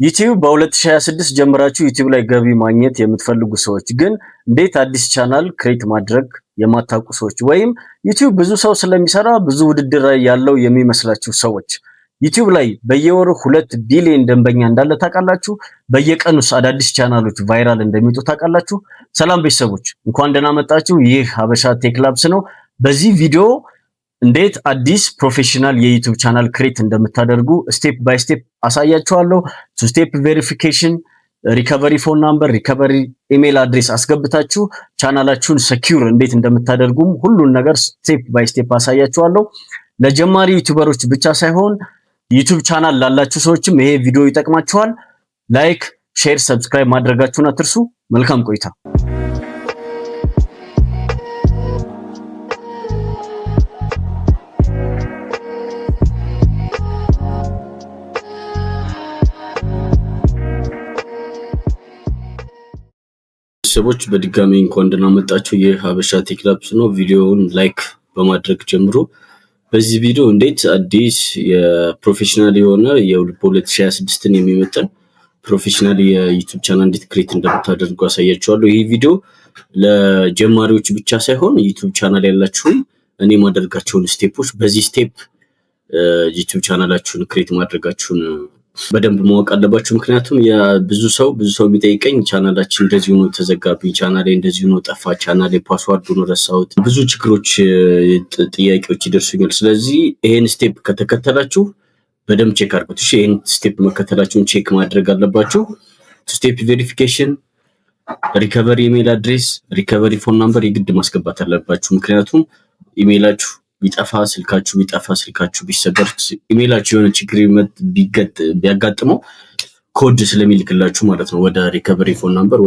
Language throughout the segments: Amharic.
ዩቲዩብ በ2026 ጀምራችሁ ዩቲዩብ ላይ ገቢ ማግኘት የምትፈልጉ ሰዎች ግን እንዴት አዲስ ቻናል ክሬት ማድረግ የማታውቁ ሰዎች ወይም ዩቲዩብ ብዙ ሰው ስለሚሰራ ብዙ ውድድር ያለው የሚመስላችሁ ሰዎች ዩቲዩብ ላይ በየወሩ 2 ቢሊዮን ደንበኛ እንዳለ ታውቃላችሁ? በየቀኑስ አዳዲስ ቻናሎች ቫይራል እንደሚወጡ ታውቃላችሁ? ሰላም ቤተሰቦች እንኳን ደህና መጣችሁ። ይህ ሀበሻ ቴክ ላብስ ነው። በዚህ ቪዲዮ እንዴት አዲስ ፕሮፌሽናል የዩቲዩብ ቻናል ክሬት እንደምታደርጉ ስቴፕ ባይ ስቴፕ አሳያችኋለሁ። ቱ ስቴፕ ቬሪፊኬሽን፣ ሪከቨሪ ፎን ናምበር፣ ሪከቨሪ ኢሜል አድሬስ አስገብታችሁ ቻናላችሁን ሰኪዩር እንዴት እንደምታደርጉም ሁሉን ነገር ስቴፕ ባይ ስቴፕ አሳያችኋለሁ። ለጀማሪ ዩቲዩበሮች ብቻ ሳይሆን ዩቲዩብ ቻናል ላላችሁ ሰዎችም ይሄ ቪዲዮ ይጠቅማችኋል። ላይክ፣ ሼር፣ ሰብስክራይብ ማድረጋችሁን አትርሱ። መልካም ቆይታ። ሰዎች በድጋሚ እንኳን ደህና መጣችሁ። የሀበሻ ቴክ ላብስ ነው። ቪዲዮውን ላይክ በማድረግ ጀምሮ በዚህ ቪዲዮ እንዴት አዲስ የፕሮፌሽናል የሆነ የ2026ን የሚመጥን ፕሮፌሽናል የዩቲዩብ ቻናል እንዴት ክሬት እንደምታደርጉ አሳያችኋለሁ። ይህ ቪዲዮ ለጀማሪዎች ብቻ ሳይሆን ዩቲዩብ ቻናል ያላችሁም እኔ ማደርጋቸውን ስቴፖች በዚህ ስቴፕ ዩቲዩብ ቻናላችሁን ክሬት ማድረጋችሁን በደንብ ማወቅ አለባችሁ። ምክንያቱም ብዙ ሰው የሚጠይቀኝ ቻናላችን እንደዚህ ሆኖ ተዘጋብኝ፣ ቻናሌ እንደዚህ ሆኖ ጠፋ፣ ቻናሌ ፓስዋርዱን ረሳሁት፣ ብዙ ችግሮች ጥያቄዎች ይደርሱኛል። ስለዚህ ይሄን ስቴፕ ከተከተላችሁ በደንብ ቼክ አድርጉት። እሺ፣ ይሄን ስቴፕ መከተላችሁን ቼክ ማድረግ አለባችሁ። ስቴፕ ቬሪፊኬሽን፣ ሪከቨሪ ኢሜል አድሬስ፣ ሪከቨሪ ፎን ናምበር የግድ ማስገባት አለባችሁ። ምክንያቱም ኢሜላችሁ ቢጠፋ ስልካችሁ ቢሰበር ኢሜላችሁ የሆነ ችግር ቢያጋጥመው ኮድ ስለሚልክላችሁ ማለት ነው ወደ ሪከቨሪ ፎን ናምበር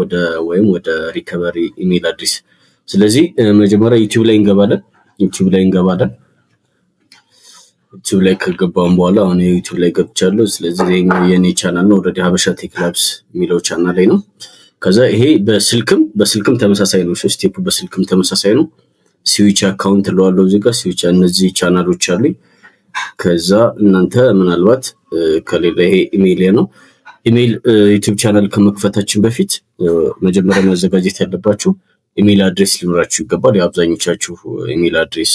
ወይም ወደ ሪከቨሪ ኢሜል አድሬስ። ስለዚህ መጀመሪያ ዩቲዩብ ላይ እንገባለን። ዩቲዩብ ላይ ከገባን በኋላ አሁን ዩቲዩብ ላይ ገብቻለሁ። ስለዚህ ይሄኛው የኔ ቻናል ነው። ኦልሬዲ ሀበሻ ቴክ ላብስ የሚለው ቻናል ላይ ነው። ከዛ ይሄ በስልክም ተመሳሳይ ነው። ስቴፑ በስልክም ተመሳሳይ ነው። ስዊች አካውንት ለዋለው እዚህ ጋር ስዊች እነዚህ ቻናሎች አሉኝ። ከዛ እናንተ ምናልባት ከሌላ ይሄ ኢሜል ነው። ኢሜል ዩቲዩብ ቻናል ከመክፈታችን በፊት መጀመሪያ ማዘጋጀት ያለባችሁ ኢሜል አድሬስ ሊኖራችሁ ይገባል። የአብዛኞቻችሁ ኢሜል አድሬስ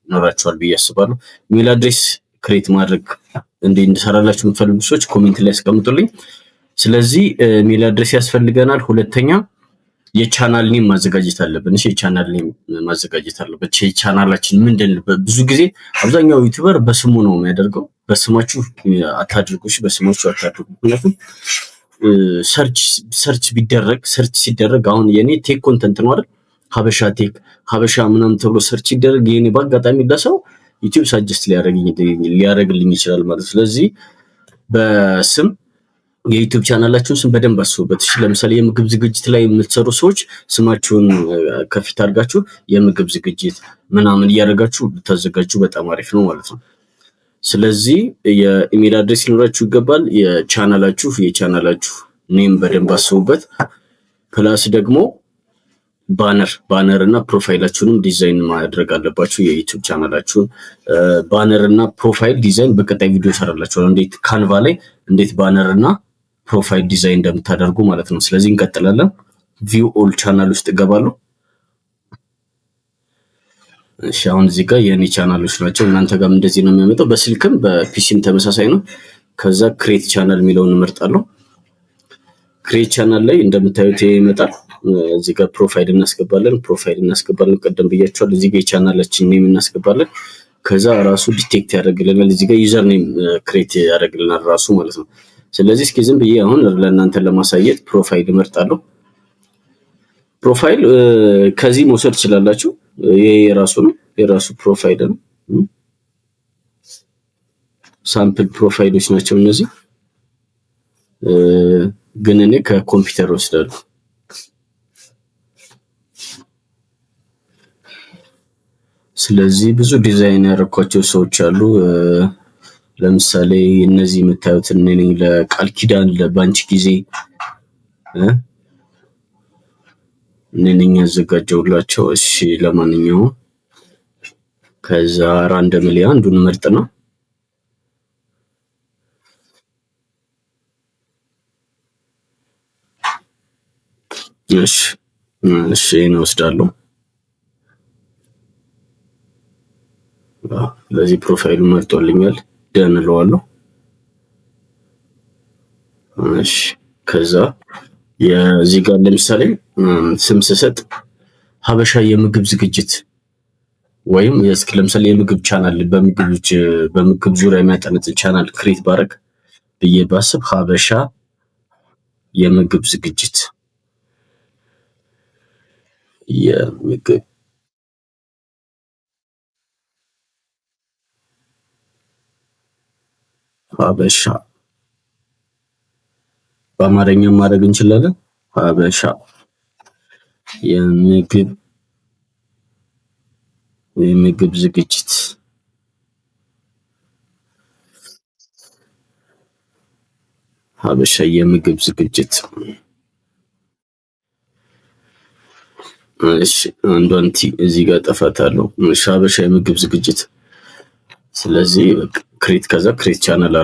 ይኖራችኋል ብዬ አስባለሁ። ኢሜል አድሬስ ክሬት ማድረግ እንድሰራላችሁ የምትፈልጉ ሰዎች ኮሜንት ላይ ያስቀምጡልኝ። ስለዚህ ኢሜል አድሬስ ያስፈልገናል። ሁለተኛ የቻናል ኔም ማዘጋጀት አለብን። እሺ፣ የቻናል ኔም ማዘጋጀት አለበት። የቻናላችን ምንድን ብዙ ጊዜ አብዛኛው ዩቲዩበር በስሙ ነው የሚያደርገው። በስማችሁ አታድርጉ። እሺ፣ በስማችሁ አታድርጉ። ምክንያቱም ሰርች ሲደረግ አሁን የኔ ቴክ ኮንተንት ነው አይደል? ሀበሻ ምናምን ተብሎ ሰርች ሲደረግ የኔ በአጋጣሚ ለሰው ዩቲዩብ ሳጀስት ሊያደርግልኝ ይችላል ማለት። ስለዚህ በስም የዩቲዩብ ቻናላችሁን ስም በደንብ አስቡበት። እሺ፣ ለምሳሌ የምግብ ዝግጅት ላይ የምትሰሩ ሰዎች ስማችሁን ከፊት አድርጋችሁ የምግብ ዝግጅት ምናምን እያደረጋችሁ ብታዘጋጁ በጣም አሪፍ ነው ማለት ነው። ስለዚህ የኢሜል አድሬስ ሊኖራችሁ ይገባል። የቻናላችሁ ኔም በደንብ አስቡበት። ፕላስ ደግሞ ባነር እና ፕሮፋይላችሁንም ዲዛይን ማድረግ አለባችሁ። የዩቲዩብ ቻናላችሁን ባነር እና ፕሮፋይል ዲዛይን በቀጣይ ቪዲዮ ሰራላችኋለሁ። እንዴት ካንቫ ላይ እንዴት ባነር እና ፕሮፋይል ዲዛይን እንደምታደርጉ ማለት ነው። ስለዚህ እንቀጥላለን። ቪው ኦል ቻናል ውስጥ እገባለሁ። እሺ፣ አሁን እዚህ ጋር የኔ ቻናሎች ናቸው። እናንተ ጋርም እንደዚህ ነው የሚያመጣው። በስልክም በፒሲም ተመሳሳይ ነው። ከዛ ክሬት ቻናል የሚለውን እንመርጣለሁ። ክሬት ቻናል ላይ እንደምታዩት ይመጣል። እዚህ ጋር ፕሮፋይል እናስገባለን። ቀደም ብያችኋል። እዚህ ጋር የቻናላችን ኔም እናስገባለን። ከዛ ራሱ ዲቴክት ያደርግልናል። እዚህ ጋር ዩዘር ኔም ክሬት ያደርግልናል ራሱ ማለት ነው። ስለዚህ እስኪ ዝም ብዬ አሁን ለእናንተ ለማሳየት ፕሮፋይል እመርጣለሁ። ፕሮፋይል ከዚህ መውሰድ ትችላላችሁ። ይሄ የራሱ ፕሮፋይል ነው። ሳምፕል ፕሮፋይሎች ናቸው እነዚህ፣ ግን እኔ ከኮምፒውተር ወስዳለሁ። ስለዚህ ብዙ ዲዛይን ያደረኳቸው ሰዎች አሉ። ለምሳሌ እነዚህ የምታዩት እኔ ለቃል ኪዳን ለባንች ጊዜ እኔ ያዘጋጀውላቸው። እሺ፣ ለማንኛውም ከዛ ራንደምሊ አንዱን ምርጥ ነው። እሺ እሺ ይሄን እወስዳለሁ። ለዚህ ፕሮፋይሉ መርጦልኛል። ደን እለዋለሁ። እሺ ከዛ የዚህ ጋር ለምሳሌ ስም ስሰጥ ሀበሻ የምግብ ዝግጅት ወይም እስኪ ለምሳሌ የምግብ ቻናል በምግብ ዙሪያ የሚያጠነጥን ቻናል ክሬት ባረግ ብዬ ባስብ ሀበሻ የምግብ ዝግጅት የምግብ ሀበሻ በአማርኛም ማድረግ እንችላለን። ሀበሻ የምግብ ዝግጅት ሀበሻ የምግብ ዝግጅት። እሺ አንዷን ቲ እዚህ ጋር ጠፋታለሁ። ሀበሻ የምግብ ዝግጅት። ስለዚህ ክሬት ከዛ ክሬት ቻናል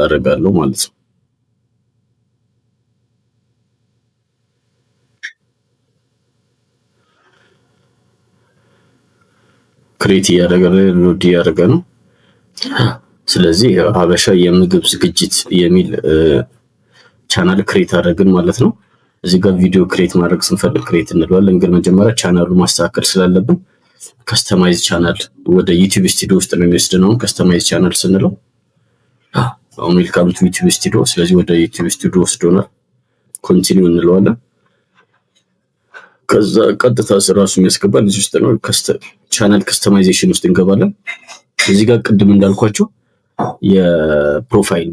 አረጋለሁ ማለት ነው። ክሬት እያደረገ ነው። ስለዚህ ሀበሻ የምግብ ዝግጅት የሚል ቻናል ክሬት አደረግን ማለት ነው። እዚህ ጋር ቪዲዮ ክሬት ማድረግ ስንፈልግ ክሬት እንለዋለን። ግን መጀመሪያ ቻናሉን ማስተካከል ስላለብን ከስተማይዝ ቻናል ወደ ዩቲዩብ ስቱዲዮ ውስጥ ነው የሚወስደን። ከስተማይዝ ቻናል ስንለው ዌልካም ቱ ዩቲዩብ ስቱዲዮ። ስለዚህ ወደ ዩቲዩብ ስቱዲዮ ወስዶናል። ኮንቲኒው እንለዋለን። ከዛ ቀጥታ ራሱ የሚያስገባን እዚህ ውስጥ ነው። ቻናል ከስተማይዜሽን ውስጥ እንገባለን። እዚህ ጋር ቅድም እንዳልኳችሁ የፕሮፋይል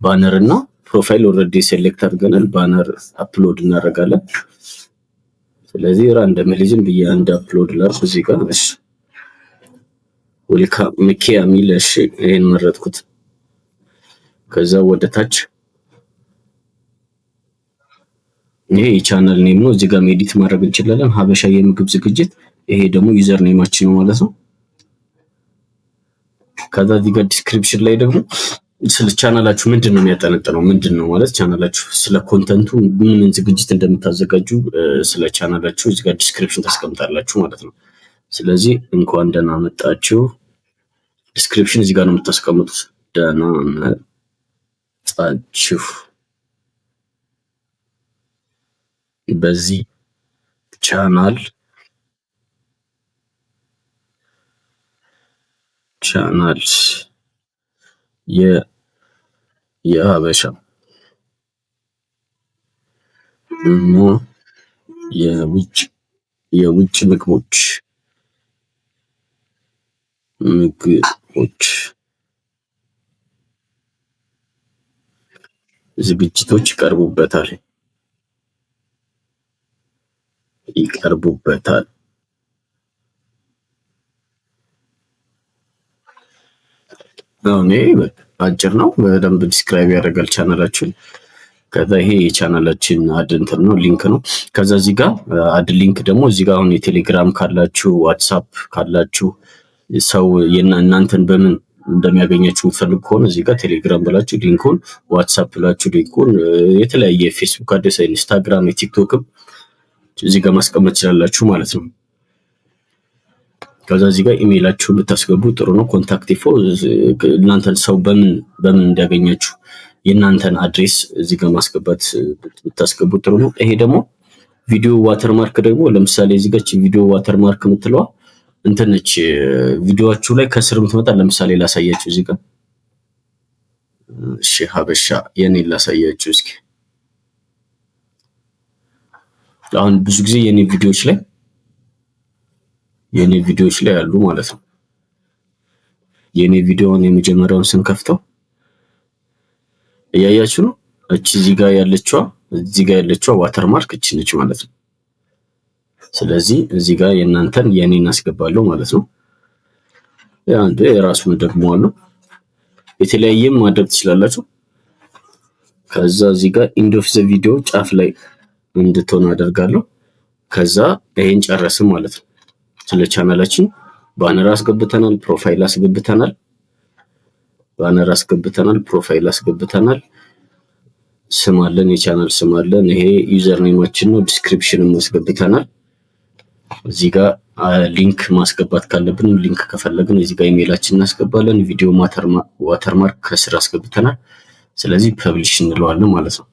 ባነር እና ፕሮፋይል ኦልሬዲ ሴሌክት አድርገናል። ባነር አፕሎድ እናደርጋለን። ስለዚህ ራንደም ሊዝም ብዬ አንድ አፕሎድ ላድርግ እዚህ ጋር። እሺ ዌልካም ሚኪያ ሚል እሺ ይሄን መረጥኩት። ከዛ ወደ ታች ይሄ የቻናል ኔም ነው። እዚህ ጋር ኤዲት ማድረግ እንችላለን። ሀበሻ የምግብ ዝግጅት። ይሄ ደግሞ ዩዘር ኔማችን ነው ማለት ነው። ከዛ እዚህ ጋር ዲስክሪፕሽን ላይ ደግሞ ስለ ቻናላችሁ ምንድነው የሚያጠነጥነው፣ ምንድነው ማለት ቻናላችሁ ስለ ኮንተንቱ ምን ዝግጅት እንደምታዘጋጁ ስለ ቻናላችሁ እዚህ ጋር ዲስክሪፕሽን ታስቀምጣላችሁ ማለት ነው። ስለዚህ እንኳን ደህና መጣችሁ ዲስክሪፕሽን እዚህ ጋር ነው የምታስቀምጡት። ደህና መጣችሁ በዚህ ቻናል የሀበሻ የውጭ ምግቦች ዝግጅቶች ይቀርቡበታል። አሁን አጭር ነው፣ በደንብ ዲስክራይብ ያደርጋል ቻናላችን። ከዛ ይሄ የቻናላችን አድ እንትን ነው ሊንክ ነው። ከዛ እዚህ ጋር አድ ሊንክ ደግሞ እዚህ ጋር አሁን የቴሌግራም ካላችሁ ዋትሳፕ ካላችሁ ሰው እናንተን በምን እንደሚያገኛችሁ የምትፈልጉ ከሆነ እዚህ ጋር ቴሌግራም ብላችሁ ሊንኩን፣ ዋትሳፕ ብላችሁ ሊንኩን፣ የተለያየ ፌስቡክ አድሬስ፣ ኢንስታግራም፣ ቲክቶክም እዚህ ጋር ማስቀመጥ ትችላላችሁ ማለት ነው። ከዛ እዚህ ጋር ኢሜይላችሁን ብታስገቡ ጥሩ ነው። ኮንታክት ኢንፎ እናንተን ሰው በምን እንዲያገኛችሁ የእናንተን አድሬስ እዚህ ጋር ማስገባት ብታስገቡ ጥሩ ነው። ይሄ ደግሞ ቪዲዮ ዋተርማርክ ደግሞ ለምሳሌ እዚህ ጋር ቪዲዮ ዋተርማርክ የምትለዋ እንትን ነች። ቪዲዮአችሁ ላይ ከስር የምትመጣ ለምሳሌ ላሳያችሁ እዚህ ጋር። እሺ ሀበሻ የኔን ላሳያችሁ እስኪ። አሁን ብዙ ጊዜ የኔ ቪዲዮዎች ላይ ያሉ ማለት ነው። የኔ ቪዲዮውን የመጀመሪያውን ስንከፍተው እያያችሁ ነው። እቺ እዚህ ጋር ያለችዋ ዋተርማርክ እቺ ነች ማለት ነው። ስለዚህ እዚህ ጋር የኔን አስገባለሁ ማለት ነው። አንዱ የራሱን ደግሞ አለው። የተለያየም ማድረግ ትችላላችሁ። ከዛ እዚህ ጋር ኢንድ ኦፍ ዘ ቪዲዮ ጫፍ ላይ እንድትሆን አደርጋለሁ። ከዛ ይሄን ጨረስን ማለት ነው። ስለ ቻናላችን ባነር አስገብተናል፣ ፕሮፋይል አስገብተናል፣ ስም አለን፣ የቻናል ስም አለን። ይሄ ዩዘር ኔማችን ነው። ዲስክሪፕሽንም አስገብተናል። እዚህ ጋር ሊንክ ማስገባት ካለብን ሊንክ ከፈለግን እዚህ ጋር ኢሜይላችን እናስገባለን። ቪዲዮ ዋተርማርክ ከስር አስገብተናል። ስለዚህ ፐብሊሽ እንለዋለን ማለት ነው።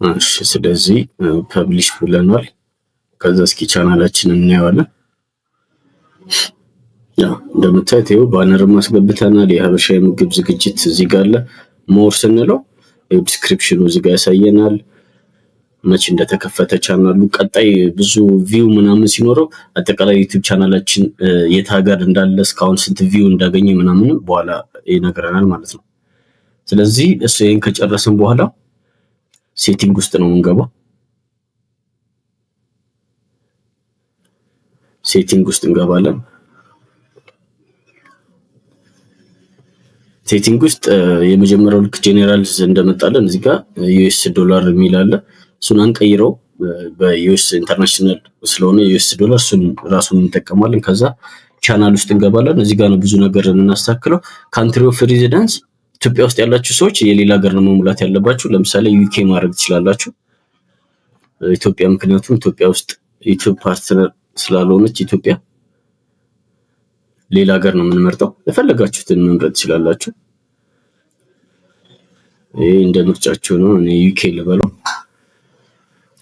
እሺ ስለዚህ ፐብሊሽ ብለናል። ከዛ እስኪ ቻናላችንን እናየዋለን። ያው እንደምታዩት ይኸው ባነር ማስገብተናል። የሀበሻ የምግብ ዝግጅት እዚህ ጋር አለ። ሞር ስንለው ዲስክሪፕሽኑ እዚህ ጋር ያሳየናል መቼ እንደተከፈተ ቻናሉ፣ ቀጣይ ብዙ ቪው ምናምን ሲኖረው አጠቃላይ ዩቲዩብ ቻናላችን የት ሀገር እንዳለ እስካሁን ስንት ቪው እንዳገኘ ምናምን በኋላ ይነግረናል ማለት ነው። ስለዚህ እሱ ይሄን ከጨረስን በኋላ ሴቲንግ ውስጥ ነው የምንገባው። ሴቲንግ ውስጥ እንገባለን። ሴቲንግ ውስጥ የመጀመሪያው ልክ ጄኔራል እንደመጣለን እዚህ ጋር ዩኤስ ዶላር የሚል አለ። እሱን አንቀይረው፣ በዩኤስ ኢንተርናሽናል ስለሆነ ዩኤስ ዶላር እሱን ራሱን እንጠቀማለን። ከዛ ቻናል ውስጥ እንገባለን። እዚህ ጋር ነው ብዙ ነገር እናስተካክለው። ካንትሪ ኦፍ ሬዚደንስ ኢትዮጵያ ውስጥ ያላችሁ ሰዎች የሌላ ሀገር ነው መሙላት ያለባችሁ። ለምሳሌ ዩኬ ማድረግ ትችላላችሁ። ኢትዮጵያ ምክንያቱም ኢትዮጵያ ውስጥ ዩቲዩብ ፓርትነር ስላልሆነች ኢትዮጵያ ሌላ ሀገር ነው የምንመርጠው። የፈለጋችሁትን መምረጥ ትችላላችሁ። ይሄ እንደ ምርጫችሁ ነው። እኔ ዩኬ ልበለው።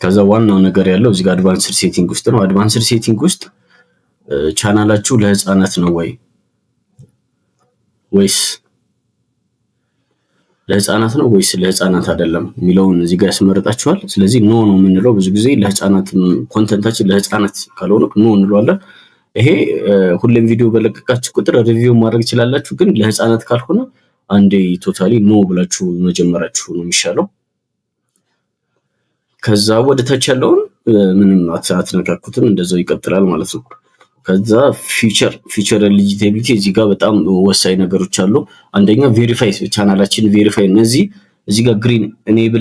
ከዛ ዋናው ነገር ያለው እዚህ ጋር አድቫንስድ ሴቲንግ ውስጥ ነው። አድቫንስድ ሴቲንግ ውስጥ ቻናላችሁ ለህፃናት ነው ወይስ ለህፃናት ነው ወይስ ለህፃናት አይደለም የሚለውን እዚህ ጋር ያስመርጣችኋል። ስለዚህ ኖ ነው የምንለው። ብዙ ጊዜ ለህፃናት ኮንተንታችን ለህፃናት ካልሆነ ኖ እንለዋለን። ይሄ ሁሌም ቪዲዮ በለቀቃችሁ ቁጥር ሪቪው ማድረግ ይችላላችሁ፣ ግን ለህፃናት ካልሆነ አንዴ ቶታሊ ኖ ብላችሁ መጀመራችሁ ነው የሚሻለው። ከዛ ወደ ታች ያለውን ምንም አትነካኩትም፣ እንደዛው ይቀጥላል ማለት ነው። ከዛ ፊቸር ኤሊጂቢሊቲ እዚህ ጋር በጣም ወሳኝ ነገሮች አሉ። አንደኛ ቬሪፋይ ቻናላችን ቬሪፋይ፣ እዚህ ጋር ግሪን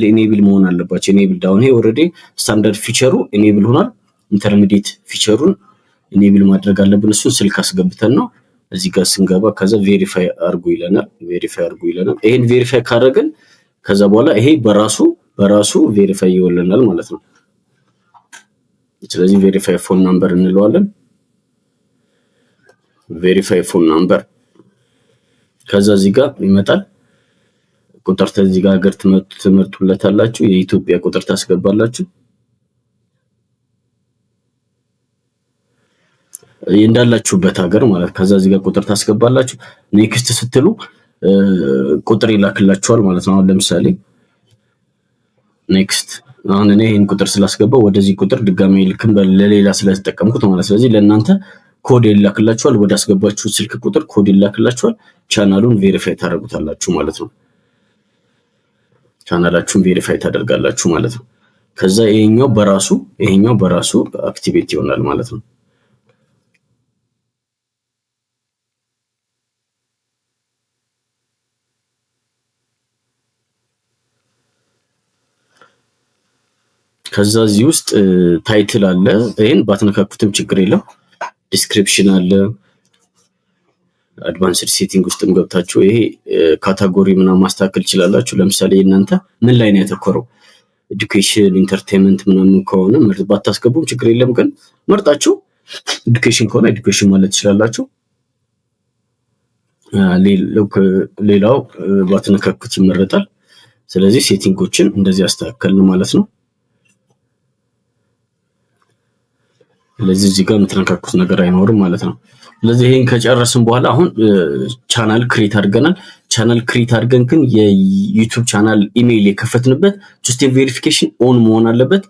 ኢኔብል መሆን አለባቸው። ኢኔብል ዳውን ይሄ ኦልሬዲ ስታንዳርድ ፊቸሩ ኢኔብል ሆኗል። ኢንተርሚዲየት ፊቸሩን ኢኔብል ማድረግ አለብን። እሱን ስልክ አስገብተን ነው እዚህ ጋር ስንገባ ከዛ ቬሪፋይ አርጉ ይለናል። ይሄን ቬሪፋይ ካደረግን ከዛ በኋላ ይሄ በራሱ ቬሪፋይ ይወለናል ማለት ነው። ስለዚህ ቬሪፋይ ፎን ናምበር እንለዋለን። ቬሪፋይ ፎን ናምበር ከዛ እዚህ ጋር ይመጣል። ቁጥር እዚህ ጋር ሀገር ትመርጡለታላችሁ። የኢትዮጵያ ቁጥር ታስገባላችሁ። እንዳላችሁበት ሀገር ማለት። ከዛ እዚህ ጋር ቁጥር ታስገባላችሁ። ኔክስት ስትሉ ቁጥር ይላክላችኋል ማለት ነው። አሁን ለምሳሌ ኔክስት አሁን እኔ ይሄን ቁጥር ስላስገባው ወደዚህ ቁጥር ድጋሚ ልክም ለሌላ ስለተጠቀምኩት ማለት። ስለዚህ ለእናንተ ኮድ ይላክላችኋል። ወደ አስገባችሁት ስልክ ቁጥር ኮድ ይላክላችኋል። ቻናሉን ቬሪፋይ ታደርጉታላችሁ ማለት ነው። ቻናላችሁን ቬሪፋይ ታደርጋላችሁ ማለት ነው። ከዛ ይሄኛው በራሱ አክቲቬት ይሆናል ማለት ነው። ከዛ እዚህ ውስጥ ታይትል አለ። ይሄን ባትነካኩትም ችግር የለም። ዲስክሪፕሽን አለ። አድቫንስድ ሴቲንግ ውስጥም ገብታችሁ ይሄ ካታጎሪ ምናምን ማስተካከል ይችላላችሁ። ለምሳሌ እናንተ ምን ላይ ነው ያተኮረው? ኤዱኬሽን፣ ኢንተርቴይንመንት ምናምን ከሆነ ባታስገቡም ችግር የለም። ግን መርጣችሁ ኤዱኬሽን ከሆነ ኤዱኬሽን ማለት ትችላላችሁ። ሌላው ባትነካኩት ይመረጣል። ስለዚህ ሴቲንጎችን እንደዚህ አስተካከልን ማለት ነው። ስለዚህ እዚህ ጋር የምትነካኩት ነገር አይኖርም ማለት ነው። ስለዚህ ይሄን ከጨረስን በኋላ አሁን ቻናል ክሬት አድርገናል። ቻናል ክሬት አድርገን ግን የዩቲዩብ ቻናል ኢሜይል የከፈትንበት ቱ ስቴፕ ቬሪፊኬሽን ኦን መሆን አለበት።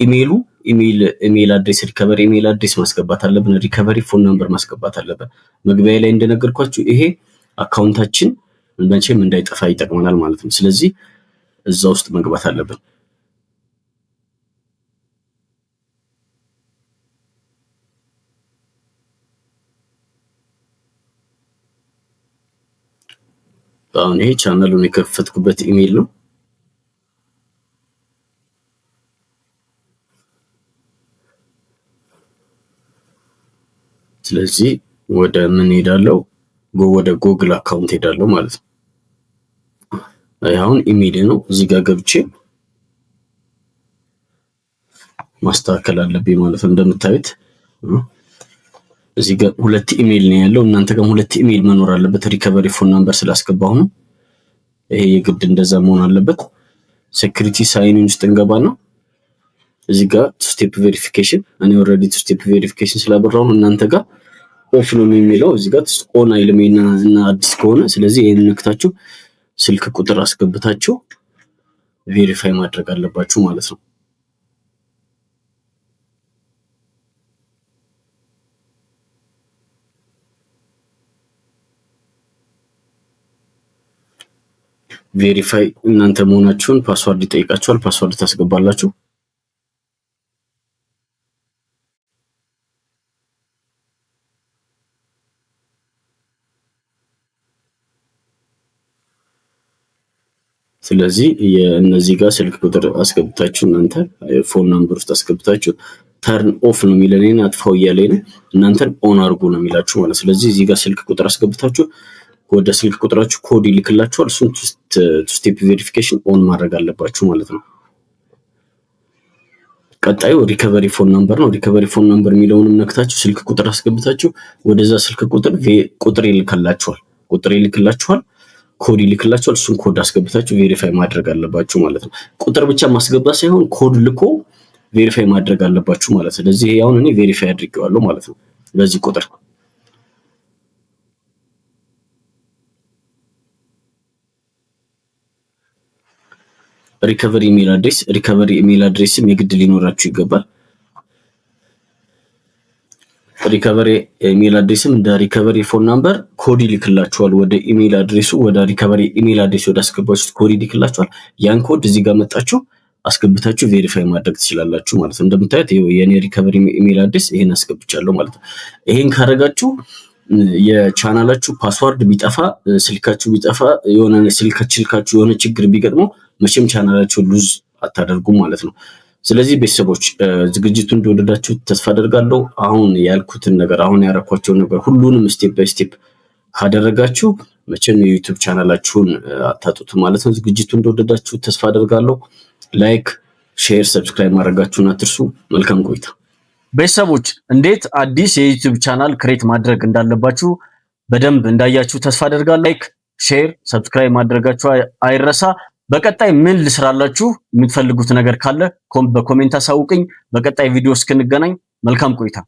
ኢሜይል አድሬስ ሪከቨሪ ኢሜይል አድሬስ ማስገባት አለብን። ሪከቨሪ ፎን ነምበር ማስገባት አለብን። መግቢያ ላይ እንደነገርኳችሁ ይሄ አካውንታችን መቼም እንዳይጠፋ ይጠቅመናል ማለት ነው። ስለዚህ እዛ ውስጥ መግባት አለብን። አሁን ይሄ ቻናሉን የከፈትኩበት ኢሜይል ነው። ስለዚህ ወደ ምን ሄዳለሁ? ወደ ጉግል አካውንት ሄዳለሁ ማለት ነው። አሁን ኢሜል ነው እዚህ ጋር ገብቼ ማስተካከል አለብኝ ማለት ነው። እንደምታዩት እዚህ ጋር 2 ኢሜል ነው ያለው። እናንተ ጋር 2 ኢሜል መኖር አለበት። ሪከቨሪ ፎን ናምበር ስላስገባሁ ነው። ይሄ የግድ እንደዛ መሆን አለበት። ሴኩሪቲ ሳይን ውስጥ እንገባና እዚህ ጋር ስቴፕ ቬሪፊኬሽን እኔ ኦልሬዲ ስቴፕ ቬሪፊኬሽን ስላበራው እናንተ ጋር ኦፍ ነው የሚለው። እዚህ ጋር ኦን አይልሜና እና አዲስ ከሆነ ስለዚህ ይሄን ነክታችሁ ስልክ ቁጥር አስገብታችሁ ቬሪፋይ ማድረግ አለባችሁ ማለት ነው። ቬሪፋይ እናንተ መሆናችሁን ፓስወርድ ይጠይቃችኋል። ፓስወርድ ታስገባላችሁ። ስለዚህ የእነዚህ ጋር ስልክ ቁጥር አስገብታችሁ እናንተ ፎን ናምበር ውስጥ አስገብታችሁ ተርን ኦፍ ነው የሚለኝ አጥፋው እያለኝ ነው። እናንተን ኦን አድርጉ ነው የሚላችሁ ማለት። ስለዚህ እዚህ ጋር ስልክ ቁጥር አስገብታችሁ ወደ ስልክ ቁጥራችሁ ኮድ ይልክላችኋል። እሱን ስቴፕ ቬሪፊኬሽን ኦን ማድረግ አለባችሁ ማለት ነው። ቀጣዩ ሪከቨሪ ፎን ናምበር ነው። ሪከቨሪ ፎን ናምበር የሚለውንም ነክታችሁ ስልክ ቁጥር አስገብታችሁ ወደዛ ስልክ ቁጥር ይልክላችኋል። ኮድ ይልክላችኋል። እሱን ኮድ አስገብታችሁ ቬሪፋይ ማድረግ አለባችሁ ማለት ነው። ቁጥር ብቻ ማስገባት ሳይሆን ኮድ ልኮ ቬሪፋይ ማድረግ አለባችሁ ማለት ነው። ስለዚህ አሁን እኔ ቬሪፋይ አድርጌዋለሁ ማለት ነው በዚህ ቁጥር። ሪከቨሪ ኢሜል አድሬስም የግድ ሊኖራችሁ ይገባል። ሪከቨሪ ኢሜል አድሬስም እንደ ሪከቨሪ ፎን ናምበር ኮድ ይልክላችኋል ወደ ኢሜል አድሬሱ። ወደ ሪከቨሪ ኢሜል አድሬሱ ወደ አስገባችሁት ኮድ ይልክላችኋል። ያን ኮድ እዚህ ጋር መጣችሁ አስገብታችሁ ቬሪፋይ ማድረግ ትችላላችሁ ማለት ነው። እንደምታዩት የኔ ሪከቨሪ ኢሜል አድሬስ ይሄን አስገብቻለሁ ማለት ነው። ይሄን ካረጋችሁ የቻናላችሁ ፓስወርድ ቢጠፋ ስልካችሁ ቢጠፋ የሆነ ስልካችሁ የሆነ ችግር ቢገጥመው መቼም ቻናላችሁ ሉዝ አታደርጉም ማለት ነው። ስለዚህ ቤተሰቦች ዝግጅቱን እንደወደዳችሁ ተስፋ አደርጋለሁ። አሁን ያልኩትን ነገር አሁን ያረኳቸው ነገር ሁሉንም ስቴፕ ባይ ስቴፕ ካደረጋችሁ መቼም የዩቲዩብ ቻናላችሁን አታጡትም ማለት ነው። ዝግጅቱን እንደወደዳችሁ ተስፋ አደርጋለሁ። ላይክ፣ ሼር፣ ሰብስክራይብ ማድረጋችሁን አትርሱ። መልካም ቆይታ። ቤተሰቦች እንዴት አዲስ የዩቲዩብ ቻናል ክሬት ማድረግ እንዳለባችሁ በደንብ እንዳያችሁ ተስፋ አደርጋለሁ። ላይክ፣ ሼር፣ ሰብስክራይብ ማድረጋችሁ አይረሳ። በቀጣይ ምን ልስራላችሁ የምትፈልጉት ነገር ካለ በኮሜንት አሳውቁኝ። በቀጣይ ቪዲዮ እስክንገናኝ መልካም ቆይታ።